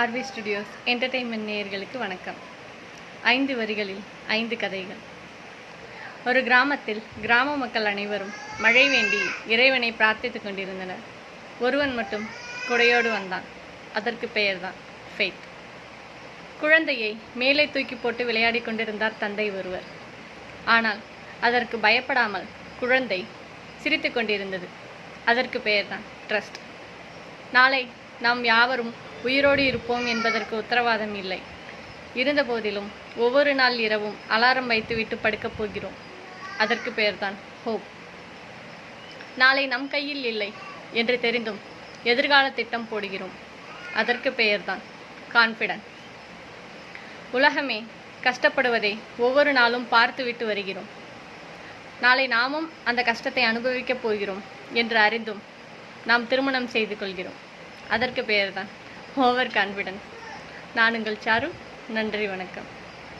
RV studios entertainment நேயர்களுக்கு வணக்கம். 5 வரிகளில் 5 கதைகள். ஒரு கிராமத்தில் கிராம மக்கள் அனைவரும் மழை வேண்டி இறைவனை பிரார்த்தித்துக் கொண்டிருந்தனர். ஒருவன் மட்டும் குடையோடு வந்தான். அதற்கு பெயர்தான் ஃபெய்த். குழந்தையை மேலே தூக்கி போட்டு விளையாடி கொண்டிருந்தார் தந்தை ஒருவர். ஆனால் அதற்கு பயப்படாமல் குழந்தை சிரித்து கொண்டிருந்தது. அதற்கு பெயர்தான் ட்ரஸ்ட். நாளை நாம் யாவரும் உயிரோடு இருப்போம் என்பதற்கு உத்தரவாதம் இல்லை. இருந்தபோதிலும் ஒவ்வொரு நாள் இரவும் அலாரம் வைத்துவிட்டு படுக்கப் போகிறோம். அதற்கு பெயர்தான் ஹோப். நாளை நம் கையில் இல்லை என்று தெரிந்தும் எதிர்கால திட்டம் போடுகிறோம். அதற்கு பெயர்தான் கான்ஃபிடன்ஸ். உலகமே கஷ்டப்படுவதை ஒவ்வொரு நாளும் பார்த்துவிட்டு வருகிறோம். நாளை நாமும் அந்த கஷ்டத்தை அனுபவிக்கப் போகிறோம் என்று அறிந்தும் நாம் திருமணம் செய்து கொள்கிறோம். அதற்கு பெயர்தான் ஓவர் கான்ஃபிடன்ஸ். நான் உங்கள் சாரு. நன்றி, வணக்கம்.